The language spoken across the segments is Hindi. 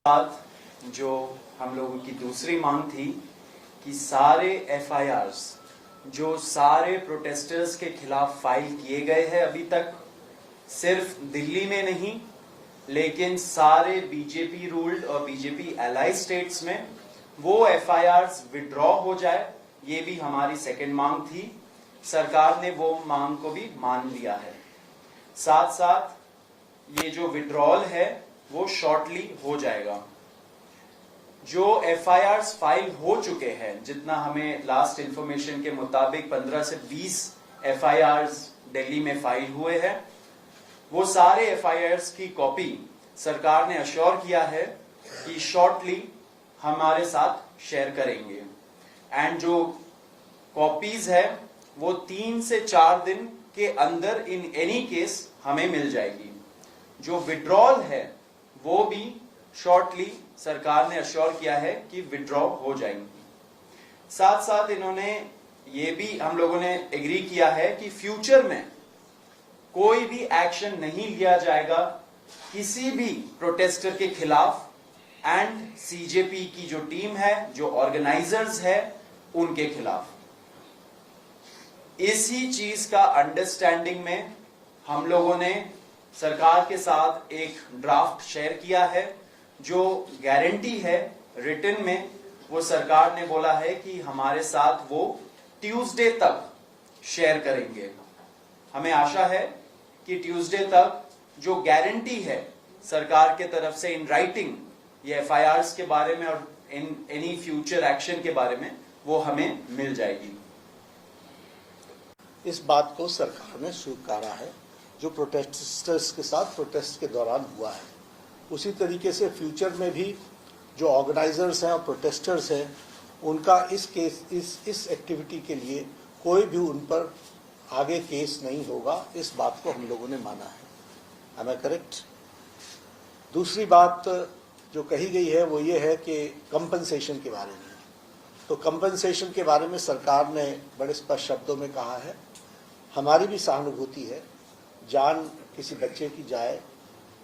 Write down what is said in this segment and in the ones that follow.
साथ जो हम लोगों की दूसरी मांग थी कि सारे एफआईआर्स जो सारे प्रोटेस्टर्स के खिलाफ फाइल किए गए हैं अभी तक, सिर्फ दिल्ली में नहीं लेकिन सारे बीजेपी रूल्ड और बीजेपी एलाई स्टेट्स में वो एफआईआर्स विड्रॉ हो जाए, ये भी हमारी सेकंड मांग थी। सरकार ने वो मांग को भी मान लिया है। साथ साथ ये जो विड्रॉल है वो शॉर्टली हो जाएगा। जो एफआईआर्स फाइल हो चुके हैं, जितना हमें लास्ट इंफॉर्मेशन के मुताबिक 15 से 20 एफआईआर्स दिल्ली में फाइल हुए हैं, वो सारे एफआईआर्स की कॉपी सरकार ने अश्योर किया है कि शॉर्टली हमारे साथ शेयर करेंगे। एंड जो कॉपीज है वो 3 से 4 दिन के अंदर इन एनी केस हमें मिल जाएगी। जो विड्रॉल है वो भी शॉर्टली सरकार ने अश्योर किया है कि विड्रॉ हो जाएंगी। साथ साथ इन्होंने ये भी हम लोगों ने एग्री किया है कि फ्यूचर में कोई भी एक्शन नहीं लिया जाएगा किसी भी प्रोटेस्टर के खिलाफ, एंड सीजेपी की जो टीम है, जो ऑर्गेनाइजर्स है, उनके खिलाफ। इसी चीज का अंडरस्टैंडिंग में हम लोगों ने सरकार के साथ एक ड्राफ्ट शेयर किया है। जो गारंटी है रिटन में, वो सरकार ने बोला है कि हमारे साथ वो ट्यूसडे तक शेयर करेंगे। हमें आशा है कि ट्यूसडे तक जो गारंटी है सरकार के तरफ से इन राइटिंग ये एफआईआर्स के बारे में और इन एनी फ्यूचर एक्शन के बारे में, वो हमें मिल जाएगी। इस बात को सरकार ने स्वीकारा है जो प्रोटेस्टर्स के साथ प्रोटेस्ट के दौरान हुआ है। उसी तरीके से फ्यूचर में भी जो ऑर्गेनाइजर्स हैं और प्रोटेस्टर्स हैं, उनका इस एक्टिविटी के लिए कोई भी उन पर आगे केस नहीं होगा। इस बात को हम लोगों ने माना है। Am I correct? दूसरी बात जो कही गई है वो ये है कि कंपनसेशन के बारे में। तो कंपनसेशन के बारे में सरकार ने बड़े स्पष्ट शब्दों में कहा है, हमारी भी सहानुभूति है, जान किसी बच्चे की जाए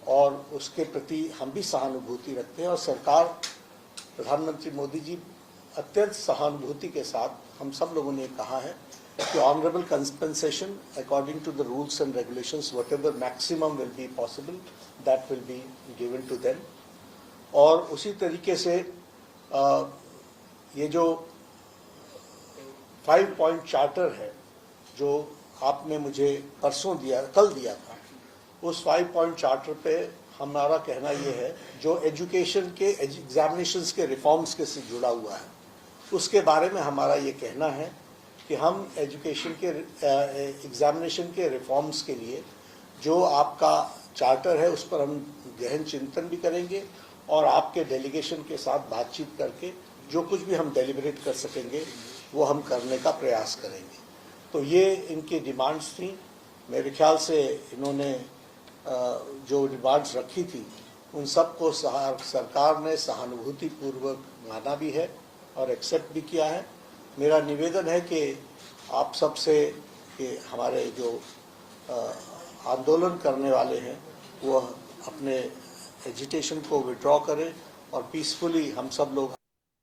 और उसके प्रति हम भी सहानुभूति रखते हैं। और सरकार, प्रधानमंत्री मोदी जी अत्यंत सहानुभूति के साथ हम सब लोगों ने कहा है कि honourable compensation according to the rules and regulations, whatever maximum will be possible, that will be given to them. और उसी तरीके से ये जो 5 पॉइंट चार्टर है जो आपने मुझे परसों दिया, कल दिया था, उस 5 पॉइंट चार्टर पे हमारा कहना ये है, जो एजुकेशन के एग्जामिनेशंस के रिफॉर्म्स के से जुड़ा हुआ है, उसके बारे में हमारा ये कहना है कि हम एजुकेशन के एग्जामिनेशन के रिफॉर्म्स के लिए जो आपका चार्टर है उस पर हम गहन चिंतन भी करेंगे और आपके डेलीगेशन के साथ बातचीत करके जो कुछ भी हम डेलिब्रेट कर सकेंगे वो हम करने का प्रयास करेंगे। तो ये इनकी डिमांड्स थी। मेरे ख्याल से इन्होंने जो डिमांड्स रखी थी उन सब को सरकार ने सहानुभूतिपूर्वक माना भी है और एक्सेप्ट भी किया है। मेरा निवेदन है कि आप सब से कि हमारे जो आंदोलन करने वाले हैं वो अपने एजिटेशन को विड्रॉ करें और पीसफुली हम सब लोग